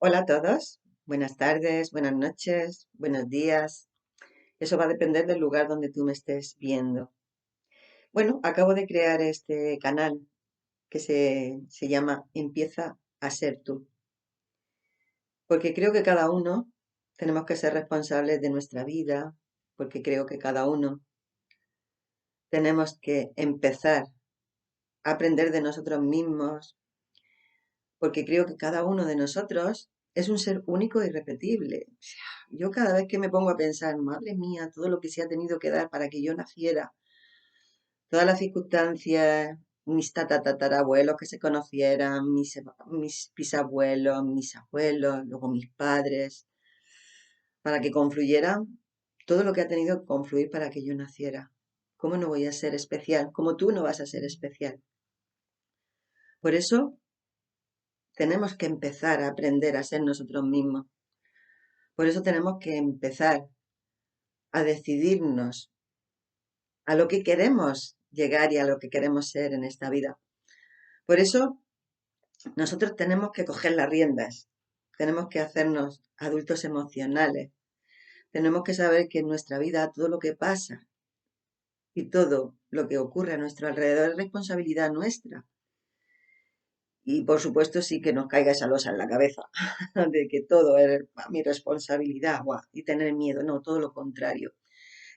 Hola a todos, buenas tardes, buenas noches, buenos días. Eso va a depender del lugar donde tú me estés viendo. Bueno, acabo de crear este canal que se llama Empieza a ser tú, porque creo que cada uno tenemos que ser responsables de nuestra vida, porque creo que cada uno tenemos que empezar a aprender de nosotros mismos, porque creo que cada uno de nosotros es un ser único e irrepetible. O sea, yo cada vez que me pongo a pensar, madre mía, todo lo que se ha tenido que dar para que yo naciera, todas las circunstancias, mis tatarabuelos que se conocieran, mis bisabuelos, mis abuelos, luego mis padres, para que confluyeran todo lo que ha tenido que confluir para que yo naciera. ¿Cómo no voy a ser especial? ¿Cómo tú no vas a ser especial? Por eso tenemos que empezar a aprender a ser nosotros mismos. Por eso tenemos que empezar a decidirnos a lo que queremos llegar y a lo que queremos ser en esta vida. Por eso nosotros tenemos que coger las riendas, tenemos que hacernos adultos emocionales, tenemos que saber que en nuestra vida todo lo que pasa y todo lo que ocurre a nuestro alrededor es responsabilidad nuestra. Y por supuesto sí que nos caiga esa losa en la cabeza de que todo es mi responsabilidad y tener miedo. No, todo lo contrario.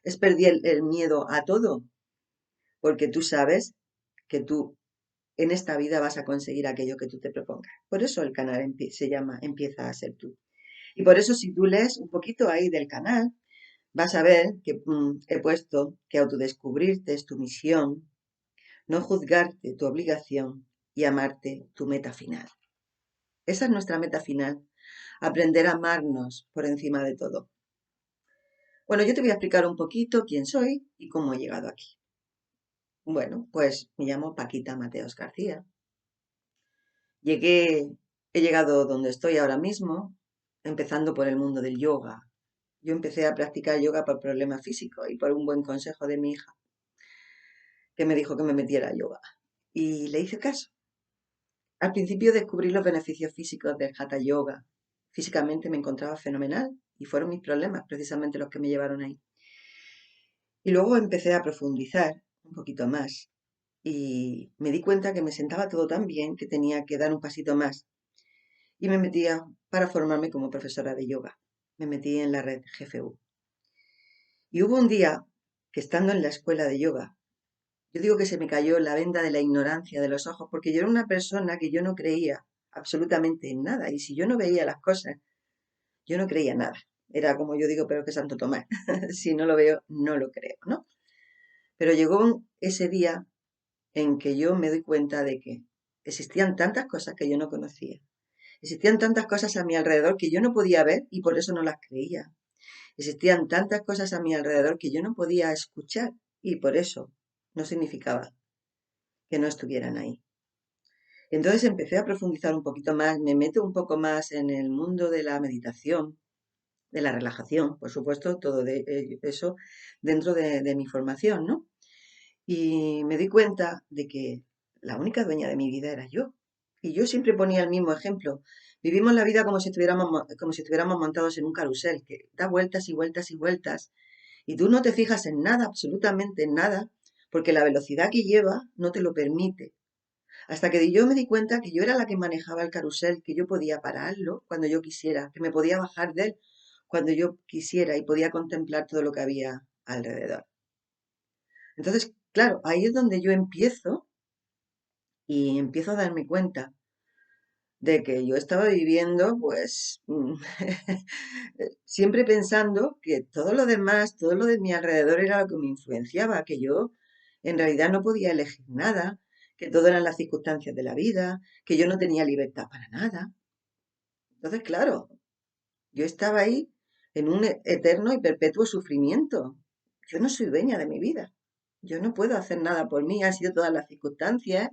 Es perder el miedo a todo porque tú sabes que tú en esta vida vas a conseguir aquello que tú te propongas. Por eso el canal se llama Empieza a ser tú. Y por eso si tú lees un poquito ahí del canal, vas a ver que he puesto que autodescubrirte es tu misión, no juzgarte tu obligación y amarte tu meta final. Esa es nuestra meta final, aprender a amarnos por encima de todo. Bueno, yo te voy a explicar un poquito quién soy y cómo he llegado aquí. Bueno, pues me llamo Paquita Mateos García. He llegado donde estoy ahora mismo, empezando por el mundo del yoga. Yo empecé a practicar yoga por problemas físicos y por un buen consejo de mi hija, que me dijo que me metiera a yoga. Y le hice caso. Al principio descubrí los beneficios físicos del hatha yoga. Físicamente me encontraba fenomenal y fueron mis problemas precisamente los que me llevaron ahí. Y luego empecé a profundizar un poquito más y me di cuenta que me sentaba todo tan bien que tenía que dar un pasito más y me metía para formarme como profesora de yoga. Me metí en la red GFU. Y hubo un día que estando en la escuela de yoga, yo digo que se me cayó la venda de la ignorancia de los ojos porque yo era una persona que yo no creía absolutamente en nada y si yo no veía las cosas, yo no creía nada. Era como yo digo, pero que Santo Tomás, si no lo veo, no lo creo, ¿no? Pero llegó ese día en que yo me doy cuenta de que existían tantas cosas que yo no conocía. Existían tantas cosas a mi alrededor que yo no podía ver y por eso no las creía. Existían tantas cosas a mi alrededor que yo no podía escuchar y por eso no significaba que no estuvieran ahí. Entonces empecé a profundizar un poquito más, me meto un poco más en el mundo de la meditación, de la relajación, por supuesto, todo eso dentro de mi formación, ¿no? Y me di cuenta de que la única dueña de mi vida era yo. Y yo siempre ponía el mismo ejemplo. Vivimos la vida como si estuviéramos montados en un carrusel que da vueltas y vueltas y vueltas. Y tú no te fijas en nada, absolutamente en nada, porque la velocidad que lleva no te lo permite. Hasta que yo me di cuenta que yo era la que manejaba el carrusel, que yo podía pararlo cuando yo quisiera, que me podía bajar de él cuando yo quisiera y podía contemplar todo lo que había alrededor. Entonces, claro, ahí es donde yo empiezo y empiezo a darme cuenta de que yo estaba viviendo, pues, siempre pensando que todo lo demás, todo lo de mi alrededor era lo que me influenciaba, que yo en realidad no podía elegir nada, que todo eran las circunstancias de la vida, que yo no tenía libertad para nada. Entonces, claro, yo estaba ahí en un eterno y perpetuo sufrimiento. Yo no soy dueña de mi vida. Yo no puedo hacer nada por mí. Han sido todas las circunstancias,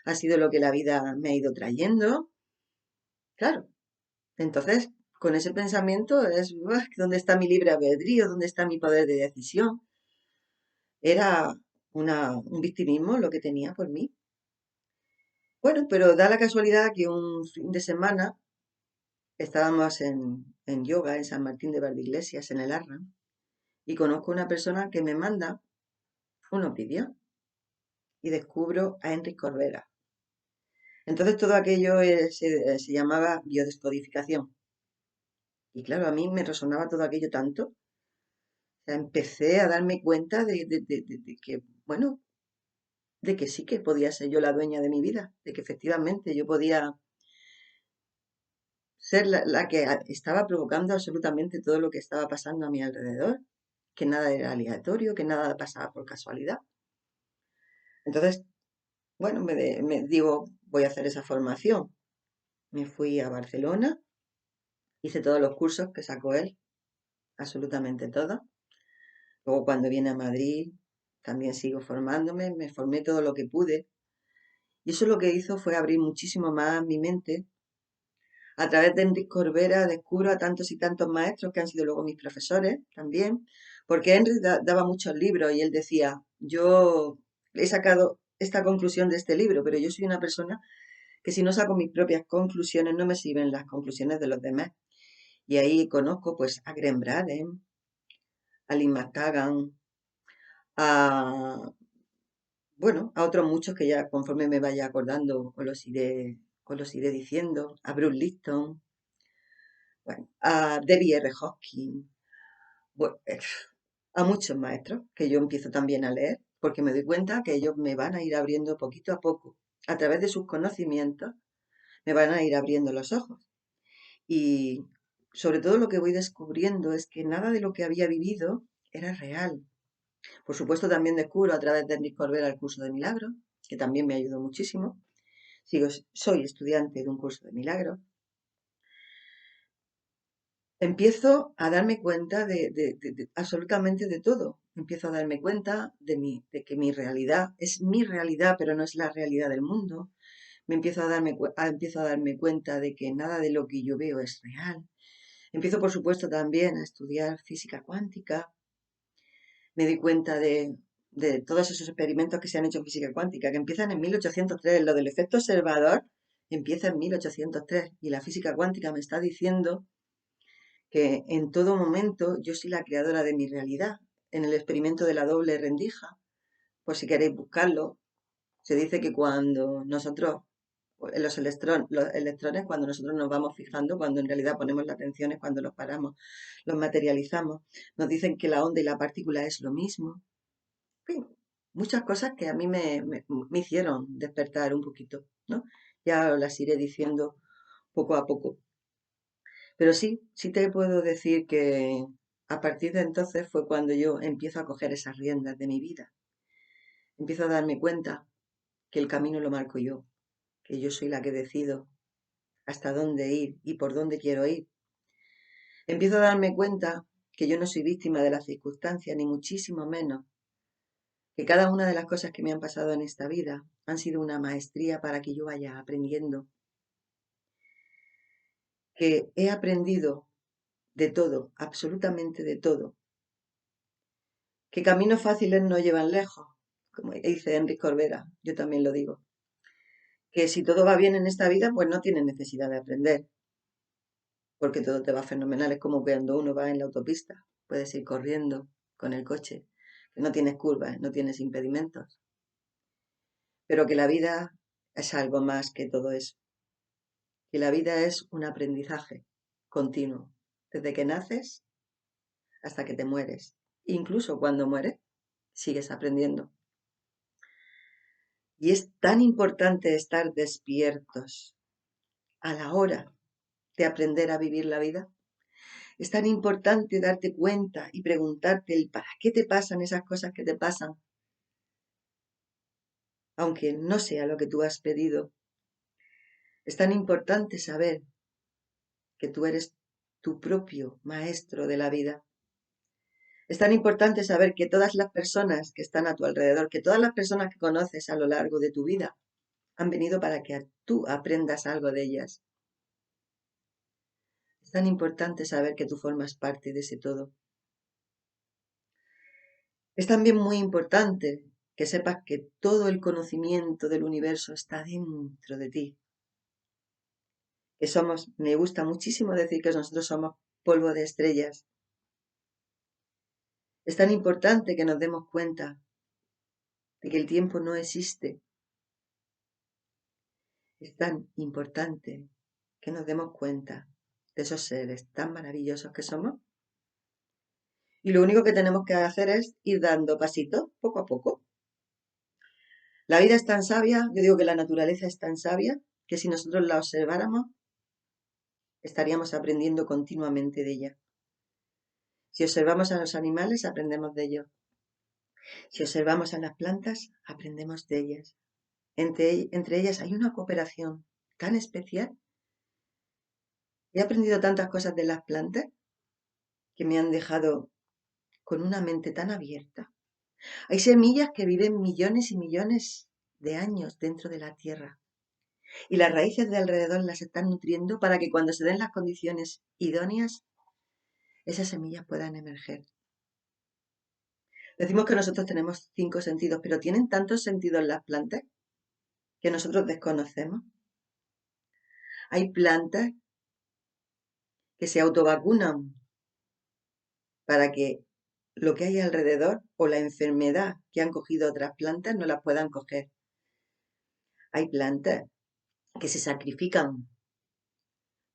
ha sido lo que la vida me ha ido trayendo. Claro. Entonces, con ese pensamiento es, "Buah, ¿dónde está mi libre albedrío? ¿Dónde está mi poder de decisión?" Era un victimismo lo que tenía por mí. Bueno, pero da la casualidad que un fin de semana estábamos en yoga en San Martín de Valdeiglesias, en el Arram, y conozco una persona que me manda unos vídeos y descubro a Enric Corbera. Entonces todo aquello se llamaba biodescodificación. Y claro, a mí me resonaba todo aquello tanto. O sea, empecé a darme cuenta de que, bueno, de que sí que podía ser yo la dueña de mi vida, de que efectivamente yo podía ser la que estaba provocando absolutamente todo lo que estaba pasando a mi alrededor, que nada era aleatorio, que nada pasaba por casualidad. Entonces, bueno, me digo, voy a hacer esa formación. Me fui a Barcelona, hice todos los cursos que sacó él, absolutamente todos. Luego cuando vine a Madrid, también sigo formándome, me formé todo lo que pude. Y eso lo que hizo fue abrir muchísimo más mi mente. A través de Enrique Corbera descubro a tantos y tantos maestros que han sido luego mis profesores también, porque Enrique daba muchos libros y él decía, yo he sacado esta conclusión de este libro, pero yo soy una persona que si no saco mis propias conclusiones no me sirven las conclusiones de los demás. Y ahí conozco pues a Graham Braden, a Lynn McCagan, a, bueno, a otros muchos que ya conforme me vaya acordando os los iré diciendo, a Bruce Lipton, bueno, a Debbie R. Hopkins, bueno, a muchos maestros que yo empiezo también a leer, porque me doy cuenta que ellos me van a ir abriendo poquito a poco, a través de sus conocimientos, me van a ir abriendo los ojos. Y sobre todo lo que voy descubriendo es que nada de lo que había vivido era real. Por supuesto, también descubro a través de Enrique Corbera el curso de milagros, que también me ayudó muchísimo. Soy estudiante de un curso de milagros. Empiezo a darme cuenta de absolutamente de todo. Empiezo a darme cuenta de que mi realidad es mi realidad, pero no es la realidad del mundo. Empiezo a darme cuenta de que nada de lo que yo veo es real. Empiezo, por supuesto, también a estudiar física cuántica. Me di cuenta de todos esos experimentos que se han hecho en física cuántica, que empiezan en 1803. Lo del efecto observador empieza en 1803 y la física cuántica me está diciendo que en todo momento yo soy la creadora de mi realidad. En el experimento de la doble rendija, por si queréis buscarlo, se dice que cuando nosotros, los electrones, cuando nosotros nos vamos fijando, cuando en realidad ponemos la atención es cuando los paramos, los materializamos, nos dicen que la onda y la partícula es lo mismo. En fin, muchas cosas que a mí me hicieron despertar un poquito, ¿no? Ya os las iré diciendo poco a poco. Pero sí, sí te puedo decir que a partir de entonces fue cuando yo empiezo a coger esas riendas de mi vida. Empiezo a darme cuenta que el camino lo marco yo, que yo soy la que decido hasta dónde ir y por dónde quiero ir. Empiezo a darme cuenta que yo no soy víctima de las circunstancias, ni muchísimo menos, que cada una de las cosas que me han pasado en esta vida han sido una maestría para que yo vaya aprendiendo, que he aprendido de todo, absolutamente de todo, que caminos fáciles no llevan lejos, como dice Enrique Corbera, yo también lo digo, que si todo va bien en esta vida, pues no tienes necesidad de aprender, porque todo te va fenomenal, es como cuando uno va en la autopista, puedes ir corriendo con el coche, que no tienes curvas, no tienes impedimentos, pero que la vida es algo más que todo eso, que la vida es un aprendizaje continuo, desde que naces hasta que te mueres, incluso cuando mueres, sigues aprendiendo. Y es tan importante estar despiertos a la hora de aprender a vivir la vida. Es tan importante darte cuenta y preguntarte el para qué te pasan esas cosas que te pasan, aunque no sea lo que tú has pedido. Es tan importante saber que tú eres tu propio maestro de la vida. Es tan importante saber que todas las personas que están a tu alrededor, que todas las personas que conoces a lo largo de tu vida, han venido para que tú aprendas algo de ellas. Es tan importante saber que tú formas parte de ese todo. Es también muy importante que sepas que todo el conocimiento del universo está dentro de ti, que somos, me gusta muchísimo decir que nosotros somos polvo de estrellas. Es tan importante que nos demos cuenta de que el tiempo no existe. Es tan importante que nos demos cuenta de esos seres tan maravillosos que somos. Y lo único que tenemos que hacer es ir dando pasitos poco a poco. La vida es tan sabia, yo digo que la naturaleza es tan sabia, que si nosotros la observáramos, estaríamos aprendiendo continuamente de ella. Si observamos a los animales, aprendemos de ellos. Si observamos a las plantas, aprendemos de ellas. Entre ellas hay una cooperación tan especial. He aprendido tantas cosas de las plantas que me han dejado con una mente tan abierta. Hay semillas que viven millones y millones de años dentro de la tierra y las raíces de alrededor las están nutriendo para que cuando se den las condiciones idóneas, esas semillas puedan emerger. Decimos que nosotros tenemos 5 sentidos, pero ¿tienen tantos sentidos las plantas que nosotros desconocemos? Hay plantas que se autovacunan para que lo que hay alrededor o la enfermedad que han cogido otras plantas no las puedan coger. Hay plantas que se sacrifican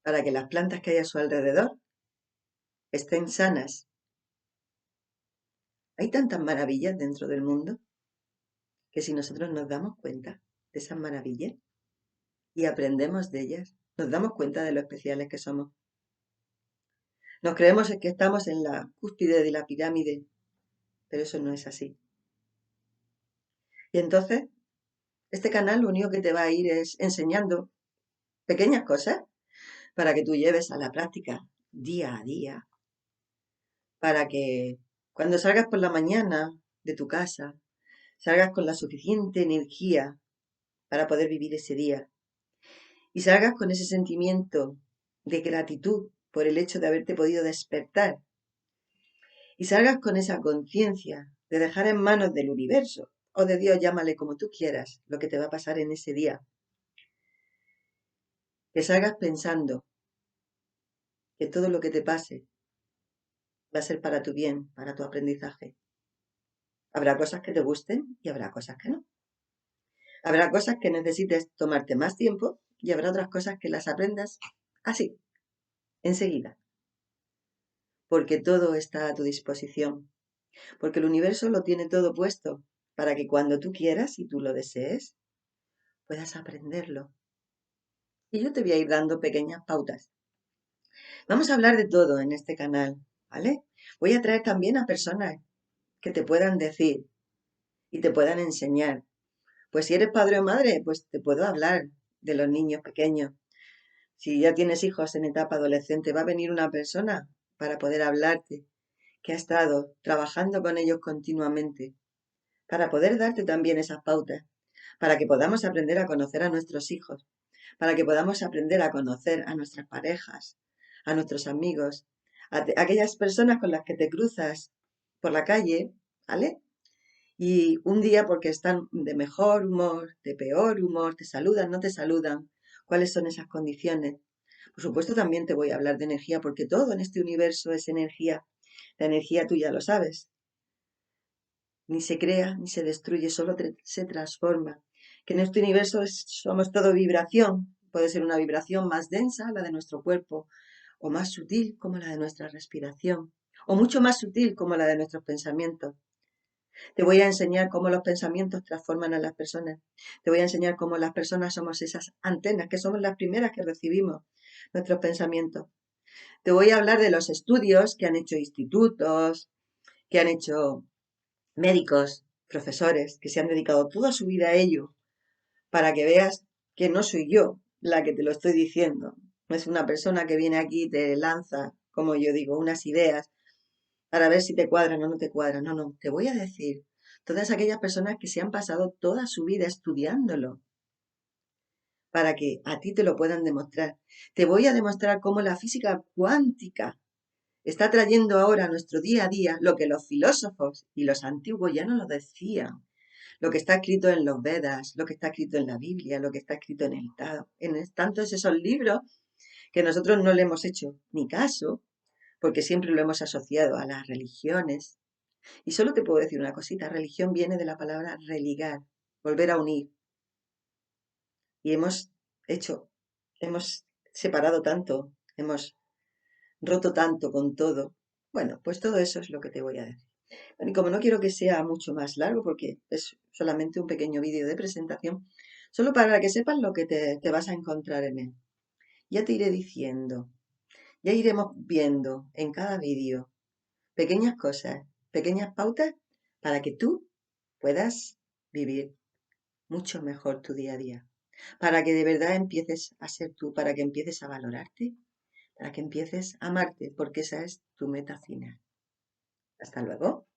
para que las plantas que hay a su alrededor estén sanas. Hay tantas maravillas dentro del mundo que si nosotros nos damos cuenta de esas maravillas y aprendemos de ellas, nos damos cuenta de lo especiales que somos. Nos creemos que estamos en la cúspide de la pirámide, pero eso no es así. Y entonces, este canal lo único que te va a ir es enseñando pequeñas cosas para que tú lleves a la práctica día a día, para que cuando salgas por la mañana de tu casa, salgas con la suficiente energía para poder vivir ese día y salgas con ese sentimiento de gratitud por el hecho de haberte podido despertar y salgas con esa conciencia de dejar en manos del universo o de Dios, llámale como tú quieras, lo que te va a pasar en ese día. Que salgas pensando que todo lo que te pase va a ser para tu bien, para tu aprendizaje. Habrá cosas que te gusten y habrá cosas que no. Habrá cosas que necesites tomarte más tiempo y habrá otras cosas que las aprendas así, enseguida. Porque todo está a tu disposición. Porque el universo lo tiene todo puesto para que cuando tú quieras y tú lo desees, puedas aprenderlo. Y yo te voy a ir dando pequeñas pautas. Vamos a hablar de todo en este canal, ¿vale? Voy a traer también a personas que te puedan decir y te puedan enseñar. Pues si eres padre o madre, pues te puedo hablar de los niños pequeños. Si ya tienes hijos en etapa adolescente, va a venir una persona para poder hablarte, que ha estado trabajando con ellos continuamente, para poder darte también esas pautas, para que podamos aprender a conocer a nuestros hijos, para que podamos aprender a conocer a nuestras parejas, a nuestros amigos, a aquellas personas con las que te cruzas por la calle, ¿vale? Y un día porque están de mejor humor, de peor humor, te saludan, no te saludan, cuáles son esas condiciones. Por supuesto también te voy a hablar de energía porque todo en este universo es energía. La energía tú ya lo sabes. Ni se crea ni se destruye, solo se transforma. Que en este universo somos todo vibración. Puede ser una vibración más densa, la de nuestro cuerpo, o más sutil como la de nuestra respiración, o mucho más sutil como la de nuestros pensamientos. Te voy a enseñar cómo los pensamientos transforman a las personas. Te voy a enseñar cómo las personas somos esas antenas, que somos las primeras que recibimos nuestros pensamientos. Te voy a hablar de los estudios que han hecho institutos, que han hecho médicos, profesores, que se han dedicado toda su vida a ello, para que veas que no soy yo la que te lo estoy diciendo. No es una persona que viene aquí y te lanza, como yo digo, unas ideas para ver si te cuadran o no te cuadran. No, no, te voy a decir todas aquellas personas que se han pasado toda su vida estudiándolo para que a ti te lo puedan demostrar. Te voy a demostrar cómo la física cuántica está trayendo ahora a nuestro día a día lo que los filósofos y los antiguos ya no lo decían. Lo que está escrito en los Vedas, lo que está escrito en la Biblia, lo que está escrito en tantos esos libros que nosotros no le hemos hecho ni caso, porque siempre lo hemos asociado a las religiones. Y solo te puedo decir una cosita, religión viene de la palabra religar, volver a unir. Y hemos separado tanto, hemos roto tanto con todo. Bueno, pues todo eso es lo que te voy a decir. Bueno, y como no quiero que sea mucho más largo, porque es solamente un pequeño vídeo de presentación, solo para que sepas lo que te vas a encontrar en él. Ya te iré diciendo, ya iremos viendo en cada vídeo pequeñas cosas, pequeñas pautas para que tú puedas vivir mucho mejor tu día a día. Para que de verdad empieces a ser tú, para que empieces a valorarte, para que empieces a amarte, porque esa es tu meta final. Hasta luego.